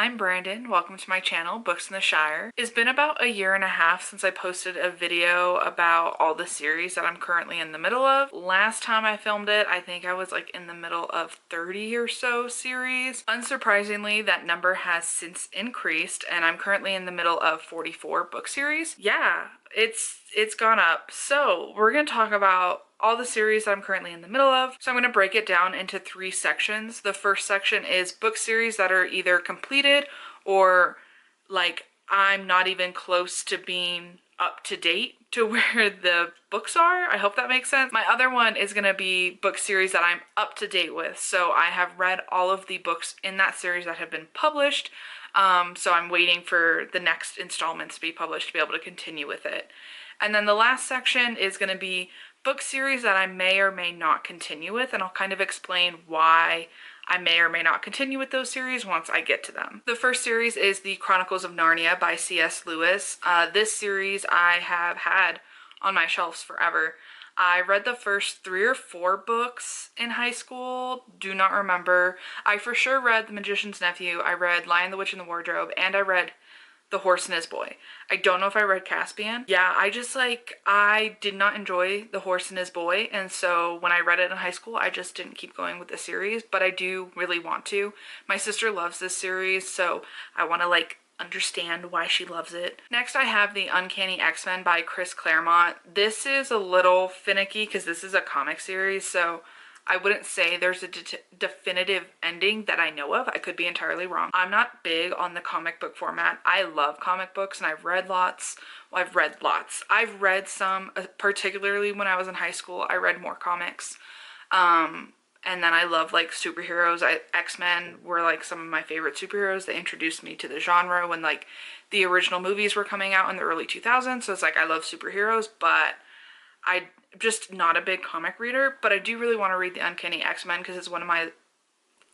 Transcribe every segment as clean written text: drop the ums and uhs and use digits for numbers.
I'm Brandon. Welcome to my channel, Books in the Shire. It's been about a year and a half since I posted a video about all the series that I'm currently in the middle of. Last time I filmed it, I think I was like in the middle of 30 or so series. Unsurprisingly, that number has since increased and I'm currently in the middle of 44 book series. Yeah, it's gone up. So we're gonna talk about all the series that I'm currently in the middle of. So I'm going to break it down into 3 sections. The first section is book series that are either completed or like I'm not even close to being up to date to where the books are. I hope that makes sense. My other one is going to be book series that I'm up to date with. So I have read all of the books in that series that have been published. So I'm waiting for the next installments to be published to be able to continue with it. And then the last section is going to be book series that I may or may not continue with, and I'll kind of explain why I may or may not continue with those series once I get to them. The first series is The Chronicles of Narnia by C.S. Lewis. This series I have had on my shelves forever. I read the first 3 or 4 books in high school, do not remember. I for sure read The Magician's Nephew, I read Lion, the Witch, and the Wardrobe, and I read The Horse and His Boy. I don't know if I read Caspian. Yeah, I did not enjoy The Horse and His Boy, and so when I read it in high school, I just didn't keep going with the series, but I do really want to. My sister loves this series, so I want to like understand why she loves it. Next, I have The Uncanny X-Men by Chris Claremont. This is a little finicky because this is a comic series, so I wouldn't say there's a definitive ending that I know of. I could be entirely wrong. I'm not big on the comic book format. I love comic books and I've read lots. Well, I've read lots. I've read some, particularly when I was in high school, I read more comics. And then I love like superheroes. X-Men were like some of my favorite superheroes. They introduced me to the genre when like the original movies were coming out in the early 2000s. So it's like I love superheroes, but I'm just not a big comic reader, but I do really want to read The Uncanny X-Men because it's one of my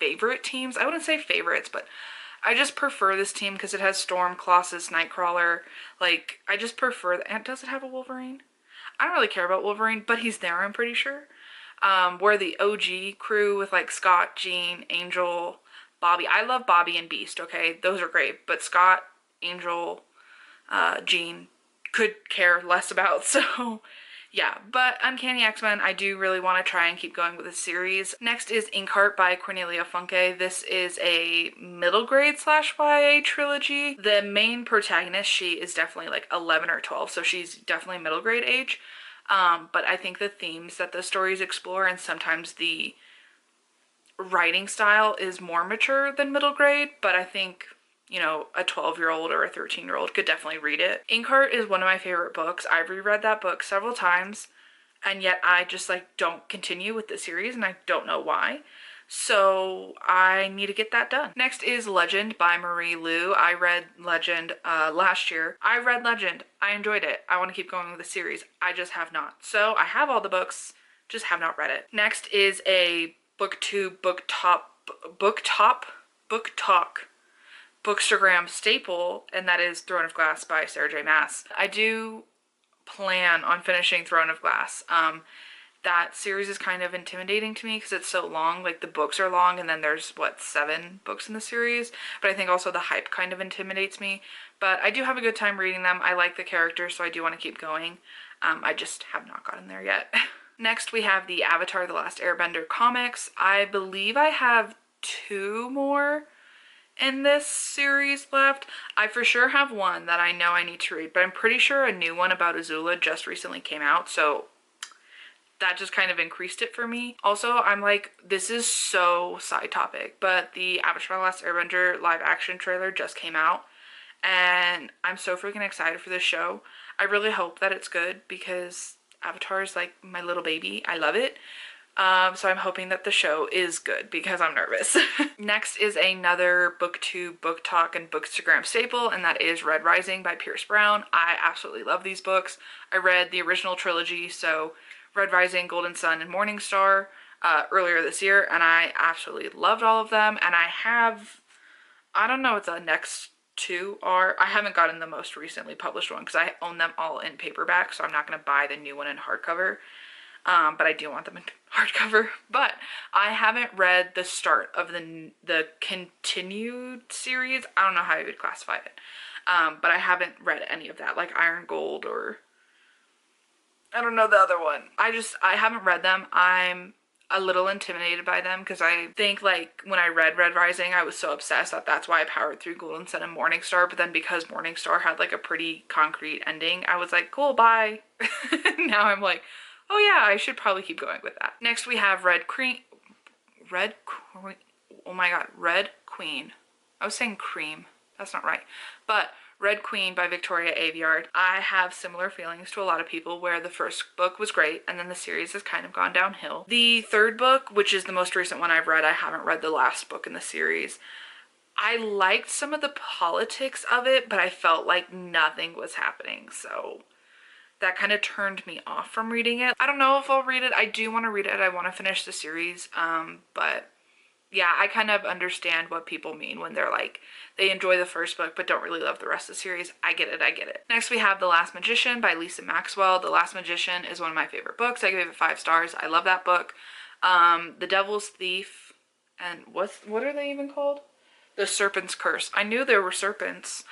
favorite teams. I wouldn't say favorites, but I just prefer this team because it has Storm, Colossus, Nightcrawler. Like, I just prefer that. And does it have a Wolverine? I don't really care about Wolverine, but he's there, I'm pretty sure. We're the OG crew with like Scott, Jean, Angel, Bobby. I love Bobby and Beast, okay? Those are great, but Scott, Angel, Jean could care less about, so yeah, but Uncanny X-Men, I do really want to try and keep going with the series. Next is Inkheart by Cornelia Funke. This is a middle grade / YA trilogy. The main protagonist, she is definitely like 11 or 12, so she's definitely middle grade age. But I think the themes that the stories explore and sometimes the writing style is more mature than middle grade, but I think, you know, a 12-year-old or a 13-year-old could definitely read it. Inkheart is one of my favorite books. I've reread that book several times, and yet I just like don't continue with the series, and I don't know why. So I need to get that done. Next is Legend by Marie Lu. I read Legend last year. I read Legend. I enjoyed it. I want to keep going with the series. I just have not. So I have all the books, just have not read it. Next is a book talk Bookstagram staple, and that is Throne of Glass by Sarah J. Maas. I do plan on finishing Throne of Glass. That series is kind of intimidating to me because it's so long. Like, the books are long, and then there's, what, 7 books in the series? But I think also the hype kind of intimidates me. But I do have a good time reading them. I like the characters, so I do want to keep going. I just have not gotten there yet. Next, we have the Avatar: The Last Airbender comics. I believe I have 2 more in this series left. I for sure have one that I know I need to read, but I'm pretty sure a new one about Azula just recently came out, so that just kind of increased it for me. Also, I'm like, this is so side topic, but the Avatar: The Last Airbender live action trailer just came out, and I'm so freaking excited for this show. I really hope that it's good because Avatar is like my little baby. I love it. So I'm hoping that the show is good because I'm nervous. Next is another booktube, book talk, and bookstagram staple, and that is Red Rising by Pierce Brown. I absolutely love these books. I read the original trilogy, so Red Rising, Golden Sun, and Morning Star earlier this year, and I absolutely loved all of them. And I don't know what the next 2 are. I haven't gotten the most recently published one because I own them all in paperback, so I'm not going to buy the new one in hardcover. but I do want them in hardcover. But I haven't read the start of the continued series. I don't know how you would classify it. But I haven't read any of that, like Iron Gold or I don't know the other one. I haven't read them. I'm a little intimidated by them because I think like when I read Red Rising, I was so obsessed that that's why I powered through Golden Sun and Morningstar. But then because Morningstar had like a pretty concrete ending, I was like, cool, bye. Now I'm like, oh yeah, I should probably keep going with that. Next we have Red Queen. Oh my god, Red Queen. I was saying cream. That's not right. But Red Queen by Victoria Aveyard. I have similar feelings to a lot of people where the first book was great and then the series has kind of gone downhill. The third book, which is the most recent one I've read, I haven't read the last book in the series. I liked some of the politics of it, but I felt like nothing was happening, so that kind of turned me off from reading it. I don't know if I'll read it. I do want to read it. I want to finish the series, but yeah, I kind of understand what people mean when they're like, they enjoy the first book but don't really love the rest of the series. I get it, I get it. Next we have The Last Magician by Lisa Maxwell. The Last Magician is one of my favorite books. I gave it 5 stars. I love that book. The Devil's Thief and what are they even called? The Serpent's Curse. I knew there were serpents.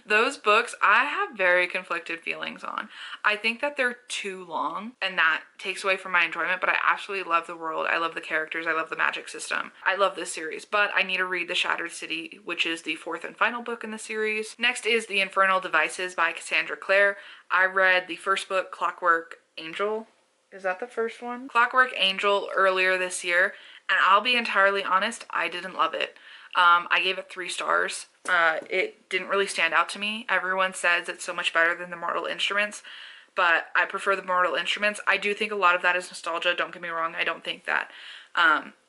Those books I have very conflicted feelings on. I think that they're too long and that takes away from my enjoyment, but I absolutely love the world. I love the characters. I love the magic system. I love this series, but I need to read The Shattered City, which is the 4th and final book in the series. Next is The Infernal Devices by Cassandra Clare. I read the first book, Clockwork Angel. Is that the first one? Clockwork Angel earlier this year, and I'll be entirely honest, I didn't love it. I gave it 3 stars. It didn't really stand out to me. Everyone says it's so much better than the Mortal Instruments, but I prefer the Mortal Instruments. I do think a lot of that is nostalgia. Don't get me wrong. I don't think that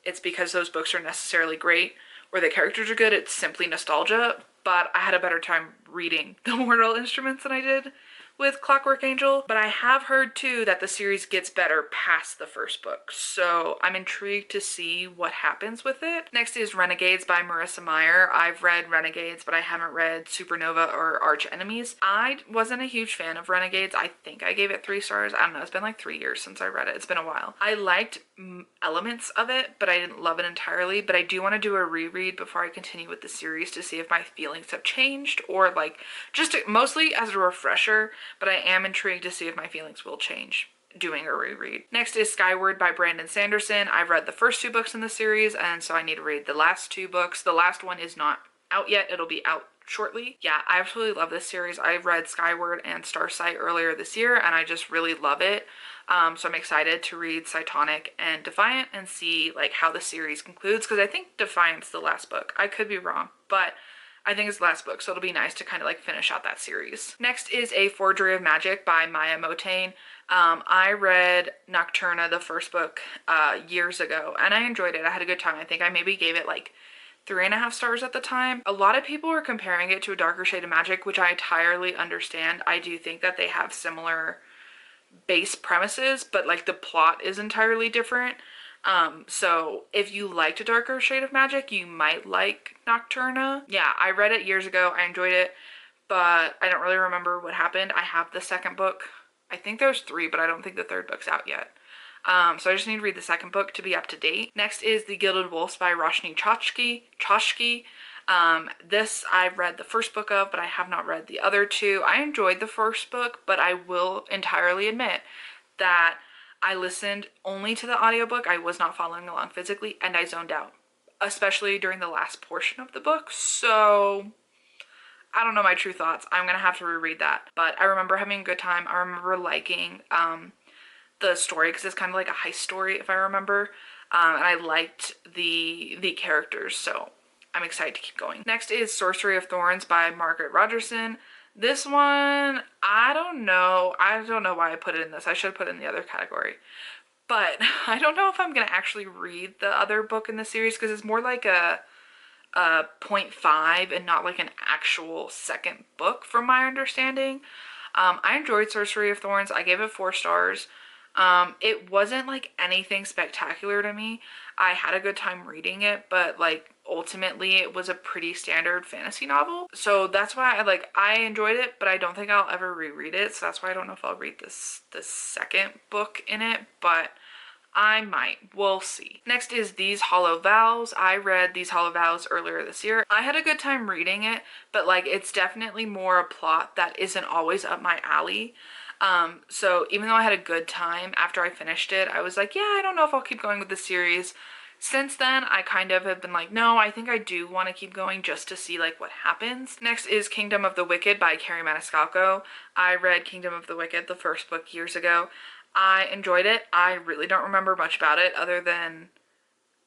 it's because those books are necessarily great or the characters are good. It's simply nostalgia, but I had a better time reading the Mortal Instruments than I did with Clockwork Angel. But I have heard too that the series gets better past the first book, so I'm intrigued to see what happens with it. Next is Renegades by Marissa Meyer. I've read Renegades, but I haven't read Supernova or Arch Enemies. I wasn't a huge fan of Renegades. I think I gave it 3 stars. I don't know, it's been like 3 years since I read it. It's been a while. I liked elements of it, but I didn't love it entirely. But I do want to do a reread before I continue with the series to see if my feelings have changed, or like just mostly as a refresher, but I am intrigued to see if my feelings will change doing a reread. Next is Skyward by Brandon Sanderson. I've read the first 2 books in the series, and so I need to read the last 2 books. The last one is not out yet. It'll be out shortly. Yeah, I absolutely love this series. I read Skyward and Starsight earlier this year, and I just really love it. So I'm excited to read Cytonic and Defiant and see like how the series concludes, because I think Defiant's the last book. I could be wrong, but I think it's the last book, so it'll be nice to kind of like finish out that series. Next is A Forgery of Magic by Maya Motain. I read Nocturna, the first book, years ago, and I enjoyed it. I had a good time. I think I maybe gave it like 3.5 stars at the time. A lot of people were comparing it to A Darker Shade of Magic, which I entirely understand. I do think that they have similar base premises, but like the plot is entirely different. So if you liked A Darker Shade of Magic, you might like Nocturna. Yeah, I read it years ago. I enjoyed it, but I don't really remember what happened. I have the second book. I think there's 3, but I don't think the third book's out yet. So I just need to read the second book to be up to date. Next is The Gilded Wolves by Roshni Chokshi. This I've read the first book of, but I have not read the other 2. I enjoyed the first book, but I will entirely admit that I listened only to the audiobook. I was not following along physically, and I zoned out, especially during the last portion of the book. So I don't know my true thoughts. I'm gonna have to reread that, but I remember having a good time. I remember liking the story because it's kind of like a heist story, if I remember, and I liked the characters, so I'm excited to keep going. Next is Sorcery of Thorns by Margaret Rogerson. This one, I don't know why I put it in this. I should put it in the other category. But I don't know if I'm going to actually read the other book in the series because it's more like a 0.5 and not like an actual second book from my understanding. I enjoyed Sorcery of Thorns. I gave it 4 stars. It wasn't like anything spectacular to me. I had a good time reading it, but like ultimately it was a pretty standard fantasy novel. So that's why I enjoyed it, but I don't think I'll ever reread it. So that's why I don't know if I'll read the second book in it, but I might. We'll see. Next is These Hollow Vows. I read These Hollow Vows earlier this year. I had a good time reading it, but like it's definitely more a plot that isn't always up my alley. So even though I had a good time after I finished it, I was like, yeah, I don't know if I'll keep going with the series. Since then, I kind of have been like, no, I think I do want to keep going just to see like what happens. Next is Kingdom of the Wicked by Carrie Maniscalco. I read Kingdom of the Wicked, the first book, years ago. I enjoyed it. I really don't remember much about it other than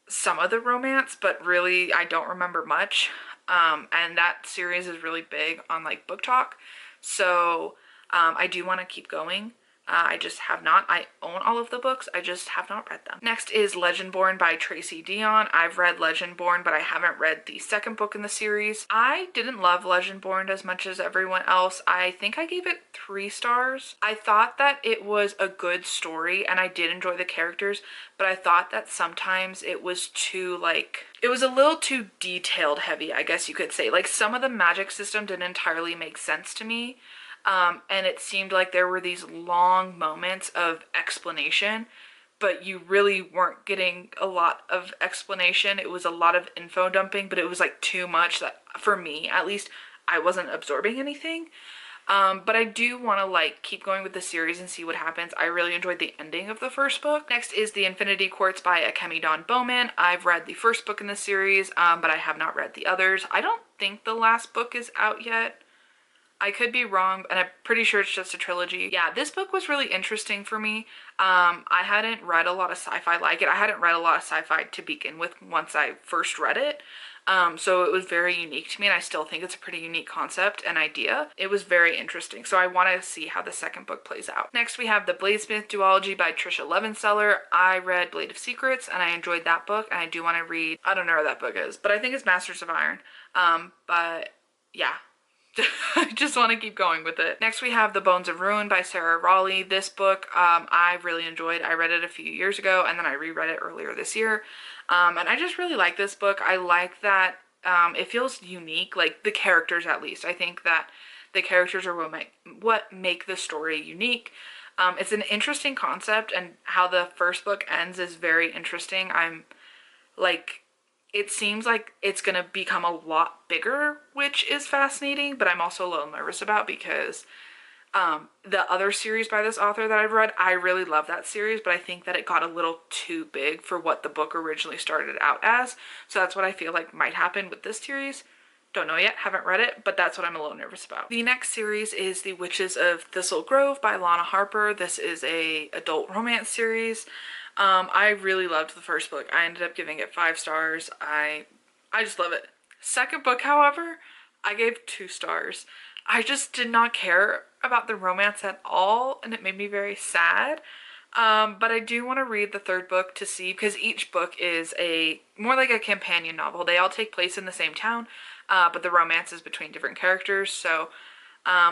some of the romance, but really I don't remember much. And that series is really big on like Book Talk. So I do want to keep going. I just have not. I own all of the books. I just have not read them. Next is Legendborn by Tracy Deonn. I've read Legendborn, but I haven't read the second book in the series. I didn't love Legendborn as much as everyone else. I think I gave it 3 stars. I thought that it was a good story and I did enjoy the characters, but I thought that sometimes it was too it was a little too detailed heavy, I guess you could say. Like some of the magic system didn't entirely make sense to me. And it seemed like there were these long moments of explanation, but you really weren't getting a lot of explanation. It was a lot of info dumping, but it was like too much that, for me at least, I wasn't absorbing anything. But I do want to like keep going with the series and see what happens. I really enjoyed the ending of the first book. Next is The Infinity Quartz by Akemi Dawn Bowman. I've read the first book in the series, but I have not read the others. I don't think the last book is out yet. I could be wrong, and I'm pretty sure it's just a trilogy. Yeah, this book was really interesting for me. I hadn't read a lot of sci-fi like it. I hadn't read a lot of sci-fi to begin with once I first read it. So it was very unique to me, and I still think it's a pretty unique concept and idea. It was very interesting, so I want to see how the second book plays out. Next, we have The Bladesmith Duology by Trisha Levenseller. I read Blade of Secrets, and I enjoyed that book, and I do want to read, I don't know where that book is, but I think it's Masters of Iron. But yeah. I just want to keep going with it. Next we have The Bones of Ruin by Sarah Raleigh. This book I really enjoyed. I read it a few years ago and then I reread it earlier this year. And I just really like this book. I like that it feels unique, like the characters at least. I think that the characters are what make the story unique. It's an interesting concept, and how the first book ends is very interesting. It seems like it's gonna become a lot bigger, which is fascinating, but I'm also a little nervous about because the other series by this author that I've read, I really love that series, but I think that it got a little too big for what the book originally started out as. So that's what I feel like might happen with this series. Don't know yet, haven't read it, but that's what I'm a little nervous about. The next series is The Witches of Thistle Grove by Lana Harper. This is a adult romance series. I really loved the first book. I ended up giving it 5 stars. I just love it. Second book, however, I gave 2 stars. I just did not care about the romance at all, and it made me very sad. But I do want to read the third book to see, because each book is more like a companion novel. They all take place in the same town, but the romance is between different characters. So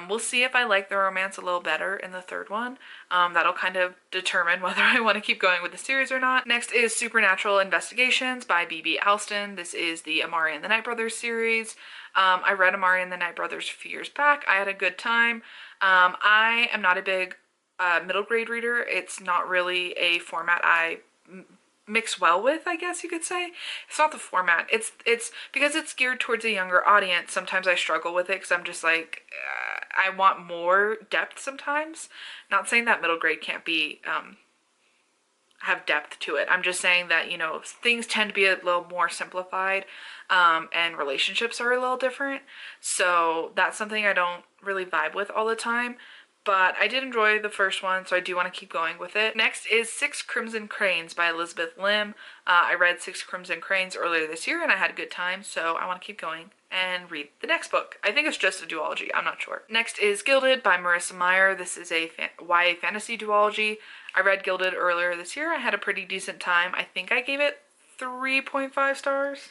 we'll see if I like the romance a little better in the third one. That'll kind of determine whether I want to keep going with the series or not. Next is Supernatural Investigations by B.B. Alston. This is the Amari and the Night Brothers series. I read Amari and the Night Brothers a few years back. I had a good time. I am not a big middle grade reader. It's not really a format I mix well with, I guess you could say. It's not the format. It's because it's geared towards a younger audience. Sometimes I struggle with it because I'm just like, I want more depth sometimes. Not saying that middle grade can't be have depth to it. I'm just saying that, you know, things tend to be a little more simplified, and relationships are a little different. So that's something I don't really vibe with all the time. But I did enjoy the first one, so I do want to keep going with it. Next is 6 Crimson Cranes by Elizabeth Lim. I read 6 Crimson Cranes earlier this year and I had a good time, so I want to keep going and read the next book. I think it's just a duology, I'm not sure. Next is Gilded by Marissa Meyer. This is a YA fantasy duology. I read Gilded earlier this year. I had a pretty decent time. I think I gave it 3.5 stars.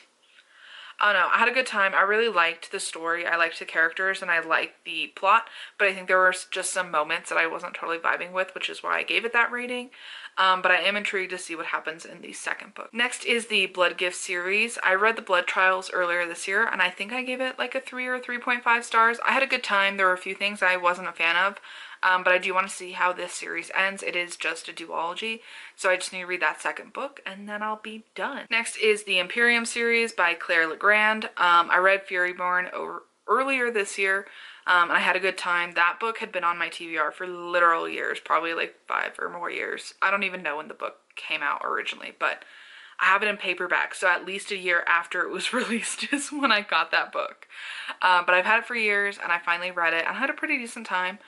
I don't know, I had a good time. I really liked the story, I liked the characters, and I liked the plot, but I think there were just some moments that I wasn't totally vibing with, which is why I gave it that rating. But I am intrigued to see what happens in the second book. Next is the Blood Gift series. I read the Blood Trials earlier this year, and I think I gave it like a 3 or 3.5 stars. I had a good time. There were a few things I wasn't a fan of, but I do want to see how this series ends. It is just a duology, so I just need to read that second book, and then I'll be done. Next is the Imperium series by Claire Legrand. I read Furyborn earlier this year, and I had a good time. That book had been on my TBR for literal years, probably like 5 or more years. I don't even know when the book came out originally, but I have it in paperback, so at least a year after it was released is when I got that book. But I've had it for years, and I finally read it, and I had a pretty decent time.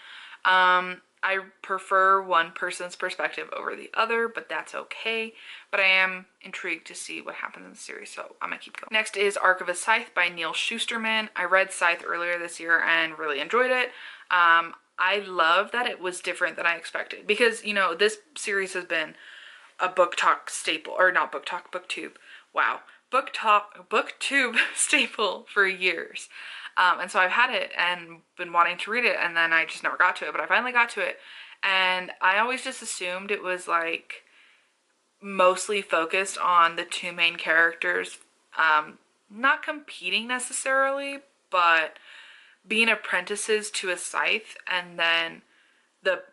I prefer one person's perspective over the other, but that's okay. But I am intrigued to see what happens in the series, so I'm gonna keep going. Next is Arc of a Scythe by Neil Shusterman. I read Scythe earlier this year and really enjoyed it. I love that it was different than I expected, because, you know, this series has been a book talk staple, or not book talk, booktube. Wow. Booktube staple for years. And so I've had it and been wanting to read it, and then I just never got to it, but I finally got to it. And I always just assumed it was like mostly focused on the two main characters, not competing necessarily, but being apprentices to a scythe, and then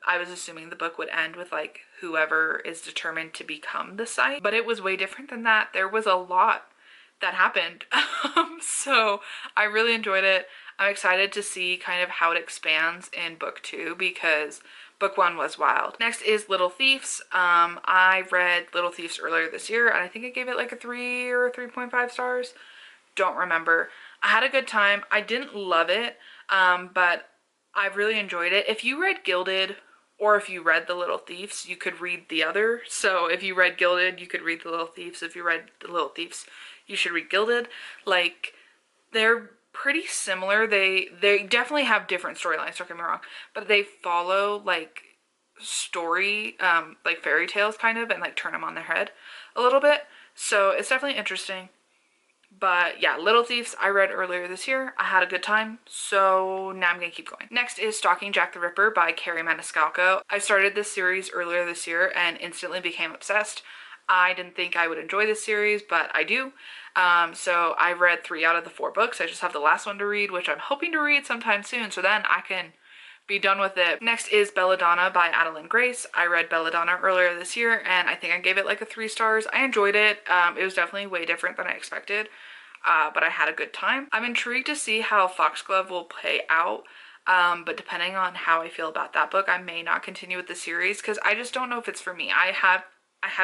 I was assuming the book would end with like whoever is determined to become the scythe, but it was way different than that. There was a lot that happened. So I really enjoyed it. I'm excited to see kind of how it expands in book 2, because book 1 was wild. Next is Little Thieves. I read Little Thieves earlier this year, and I think I gave it like a 3 or 3.5 stars. Don't remember. I had a good time. I didn't love it, but I really enjoyed it. If you read Gilded, or if you read The Little Thieves, you could read the other. So if you read Gilded, you could read The Little Thieves. If you read The Little Thieves, you should read Gilded. Like, they're pretty similar. They definitely have different storylines, don't get me wrong, but they follow like story, like fairy tales kind of, and like turn them on their head a little bit. So it's definitely interesting. But yeah, Little Thieves I read earlier this year. I had a good time, so now I'm gonna keep going. Next is Stalking Jack the Ripper by Carrie Maniscalco. I started this series earlier this year and instantly became obsessed. I didn't think I would enjoy this series, but I do. So I read 3 out of the 4 books. I just have the last one to read, which I'm hoping to read sometime soon, so then I can be done with it. Next is Belladonna by Adeline Grace. I read Belladonna earlier this year, and I think I gave it like a 3 stars. I enjoyed it. It was definitely way different than I expected, but I had a good time. I'm intrigued to see how Foxglove will play out, but depending on how I feel about that book, I may not continue with the series, because I just don't know if it's for me. I had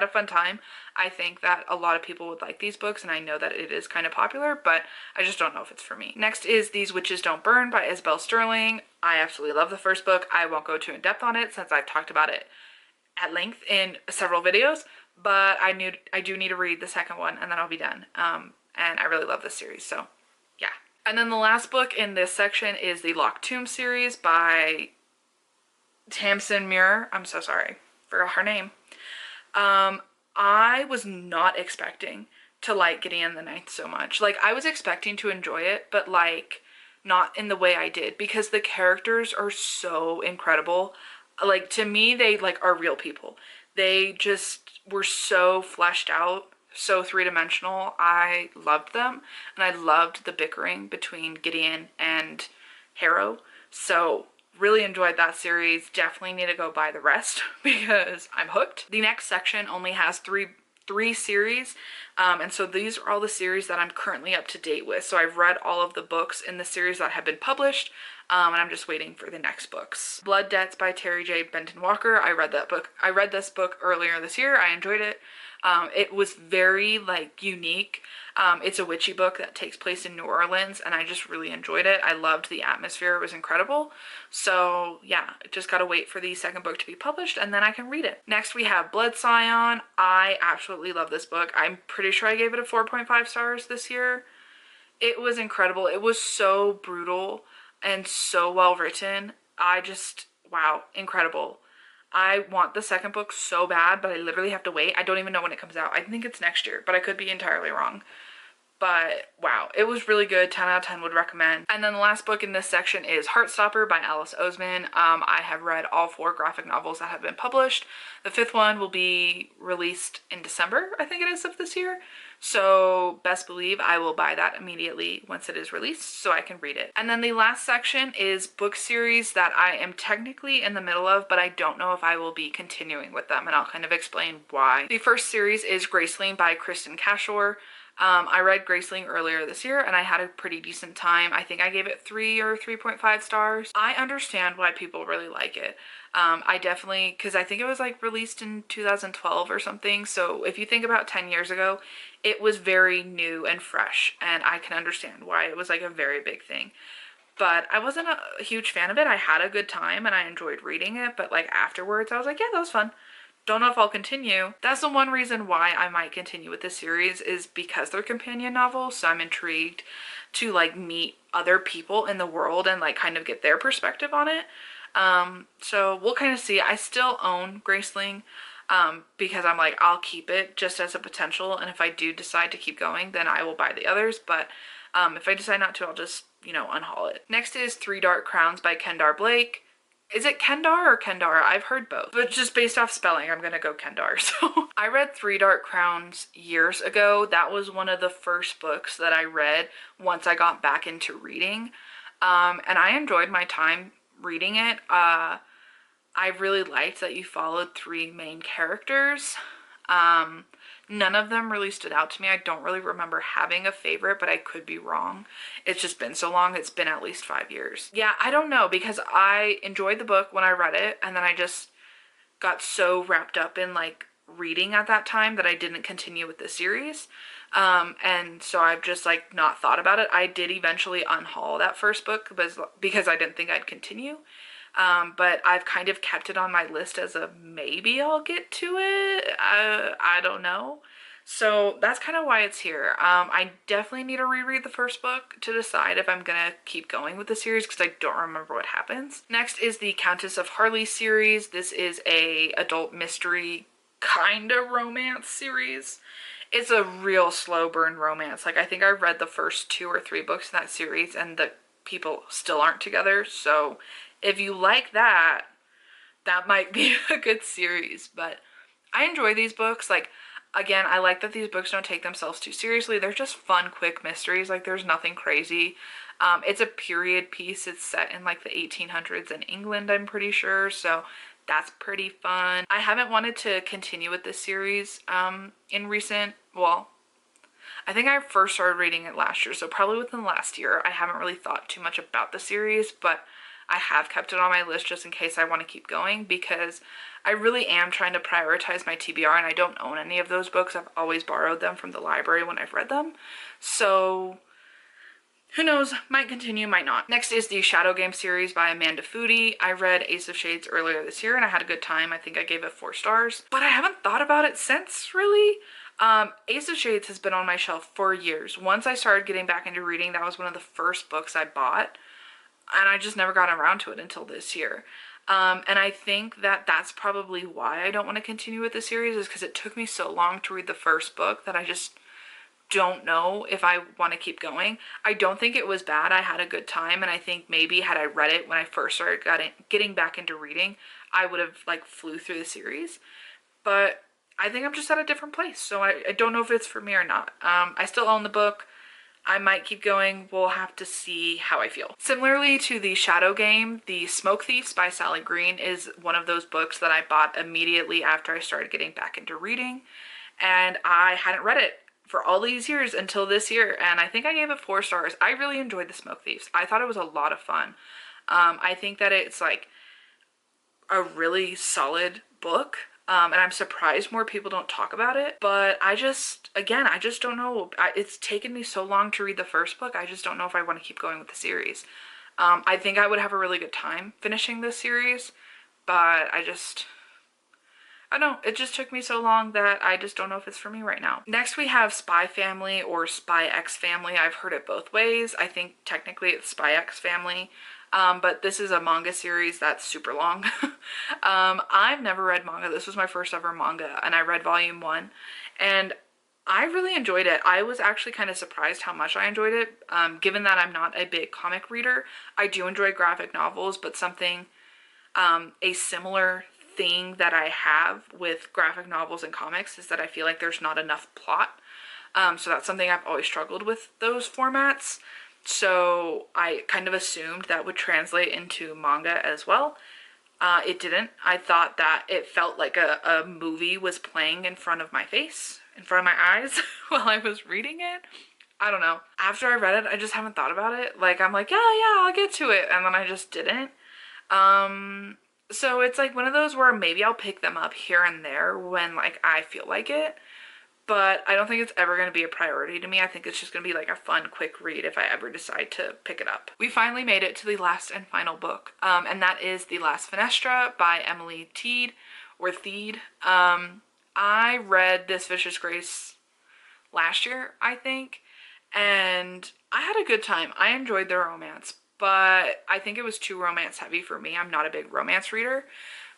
a fun time. I think that a lot of people would like these books, and I know that it is kind of popular, but I just don't know if it's for me. Next is These Witches Don't Burn by Isabel Sterling. I absolutely love the first book. I won't go too in depth on it since I've talked about it at length in several videos, but I do need to read the second one, and then I'll be done. And I really love this series, so yeah. And then the last book in this section is the Locked Tomb series by Tamsin Muir. I'm so sorry, forgot her name. I was not expecting to like Gideon the Ninth so much. Like, I was expecting to enjoy it, but like not in the way I did, because the characters are so incredible. Like, to me, they like are real people. They just were so fleshed out, so three-dimensional. I loved them, and I loved the bickering between Gideon and Harrow. So really enjoyed that series. Definitely need to go buy the rest because I'm hooked. The next section only has three series, and so these are all the series that I'm currently up to date with. So I've read all of the books in the series that have been published, and I'm just waiting for the next books. Blood Debts by Terry J. Benton Walker. I read this book earlier this year. I enjoyed it. It was very like unique. It's a witchy book that takes place in New Orleans, and I just really enjoyed it. I loved the atmosphere. It was incredible. So yeah, just gotta wait for the second book to be published, and then I can read it. Next we have Blood Scion. I absolutely love this book. I'm pretty sure I gave it a 4.5 stars this year. It was incredible. It was so brutal and so well written. Wow, incredible. I want the second book so bad, but I literally have to wait. I don't even know when it comes out. I think it's next year, but I could be entirely wrong. But wow, it was really good. 10 out of 10 would recommend. And then the last book in this section is Heartstopper by Alice Oseman. I have read all 4 graphic novels that have been published. The 5th one will be released in December, I think it is, of this year. So best believe I will buy that immediately once it is released so I can read it. And then the last section is book series that I am technically in the middle of, but I don't know if I will be continuing with them, and I'll kind of explain why. The first series is Graceling by Kristen Cashore. I read Graceling earlier this year and I had a pretty decent time. I think I gave it 3 or 3.5 stars. I understand why people really like it. I definitely, because I think it was like released in 2012 or something. So if you think about 10 years ago, it was very new and fresh, and I can understand why it was like a very big thing. But I wasn't a huge fan of it. I had a good time and I enjoyed reading it, but like afterwards I was like, yeah, that was fun. Don't know if I'll continue. That's the one reason why I might continue with this series, is because they're companion novels, so I'm intrigued to like meet other people in the world and like kind of get their perspective on it. So we'll kind of see. I still own Graceling because I'm like, I'll keep it just as a potential, and if I do decide to keep going, then I will buy the others, but if I decide not to, I'll just, you know, unhaul it. Next is Three Dark Crowns by Kendar Blake. Is it Kendar or Kendar? I've heard both, but just based off spelling, I'm gonna go Kendar. So I read Three Dark Crowns years ago. That was one of the first books that I read once I got back into reading, and I enjoyed my time reading it. I really liked that you followed 3 main characters. None of them really stood out to me. I don't really remember having a favorite, but I could be wrong. It's just been so long. It's been at least 5 years. Yeah, I don't know, because I enjoyed the book when I read it, and then I just got so wrapped up in like reading at that time that I didn't continue with the series. And so I've just like not thought about it. I did eventually unhaul that first book because I didn't think I'd continue. But I've kind of kept it on my list as a maybe I'll get to it. I don't know. So that's kind of why it's here. I definitely need to reread the first book to decide if I'm gonna keep going with the series, because I don't remember what happens. Next is the Countess of Harley series. This is a adult mystery kind of romance series. It's a real slow burn romance. Like, I think I read the first 2 or 3 books in that series and the people still aren't together. So if you like that, that might be a good series. But I enjoy these books. Like, again, I like that these books don't take themselves too seriously. They're just fun, quick mysteries. Like, there's nothing crazy. It's a period piece. It's set in like the 1800s in England, I'm pretty sure. So that's pretty fun. I haven't wanted to continue with this series in recent, well, I think I first started reading it last year, so probably within the last year. I haven't really thought too much about the series, but I have kept it on my list just in case I want to keep going, because I really am trying to prioritize my TBR, and I don't own any of those books. I've always borrowed them from the library when I've read them. So who knows, might continue, might not. Next is the Shadow Game series by Amanda Foody. I read Ace of Shades earlier this year and I had a good time. I think I gave it 4 stars, but I haven't thought about it since, really. Ace of Shades has been on my shelf for years. Once I started getting back into reading, that was one of the first books I bought, and I just never got around to it until this year. And I think that that's probably why I don't want to continue with the series, is because it took me so long to read the first book that I just don't know if I want to keep going. I don't think it was bad. I had a good time, and I think maybe had I read it when I first started getting back into reading, I would have like flew through the series. But I think I'm just at a different place, so I don't know if it's for me or not. I still own the book. I might keep going. We'll have to see how I feel. Similarly to the Shadow Game, the Smoke Thieves by Sally Green is one of those books that I bought immediately after I started getting back into reading, and I hadn't read it for all these years until this year, and I think I gave it 4 stars. I really enjoyed the Smoke Thieves. I thought it was a lot of fun. I think that it's like a really solid book, and I'm surprised more people don't talk about it, but I just don't know. It's taken me so long to read the first book. I just don't know if I want to keep going with the series. I think I would have a really good time finishing this series, but I don't know, it just took me so long that I just don't know if it's for me right now. Next we have Spy Family or Spy X Family. I've heard it both ways. I think technically it's Spy X Family, but this is a manga series that's super long. I've never read manga. This was my first ever manga, and I read volume 1, and I really enjoyed it. I was actually kind of surprised how much I enjoyed it. Given that I'm not a big comic reader, I do enjoy graphic novels, but something, a similar thing that I have with graphic novels and comics is that I feel like there's not enough plot. So that's something I've always struggled with those formats. So I kind of assumed that would translate into manga as well. It didn't. I thought that it felt like a movie was playing in front of my face, in front of my eyes while I was reading it. I don't know. After I read it, I just haven't thought about it. Like, I'm like, yeah, I'll get to it. And then I just didn't. So it's like one of those where maybe I'll pick them up here and there when like I feel like it. But I don't think it's ever going to be a priority to me. I think it's just going to be like a fun, quick read if I ever decide to pick it up. We finally made it to the last and final book, and that is The Last Fenestra by Emily Teed, or Theed. I read This Vicious Grace last year, I think, and I had a good time. I enjoyed the romance, but I think it was too romance heavy for me. I'm not a big romance reader.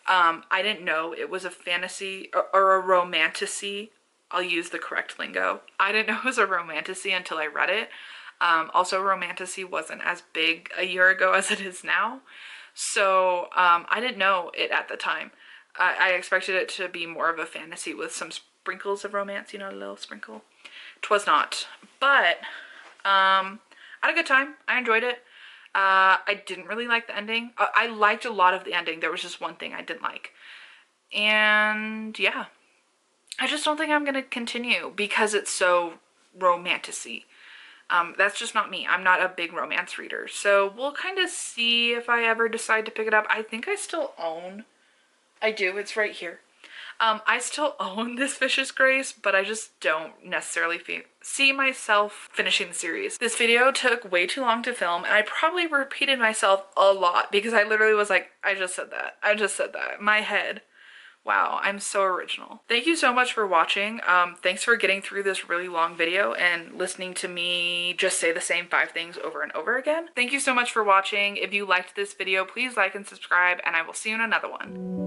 I didn't know it was a fantasy or a romantasy. I'll use the correct lingo. I didn't know it was a romantasy until I read it. Also, romantasy wasn't as big a year ago as it is now. So I didn't know it at the time. I expected it to be more of a fantasy with some sprinkles of romance, you know, a little sprinkle. 'Twas not. But I had a good time. I enjoyed it. I didn't really like the ending. I liked a lot of the ending. There was just one thing I didn't like. And yeah. I just don't think I'm going to continue because it's so romantasy. That's just not me. I'm not a big romance reader. So we'll kind of see if I ever decide to pick it up. I think I still own. I do. It's right here. I still own This Vicious Grace, but I just don't necessarily see myself finishing the series. This video took way too long to film, and I probably repeated myself a lot because I literally was like, I just said that. I just said that. My head. Wow, I'm so original. Thank you so much for watching. Thanks for getting through this really long video and listening to me just say the same 5 things over and over again. Thank you so much for watching. If you liked this video, please like and subscribe, and I will see you in another one.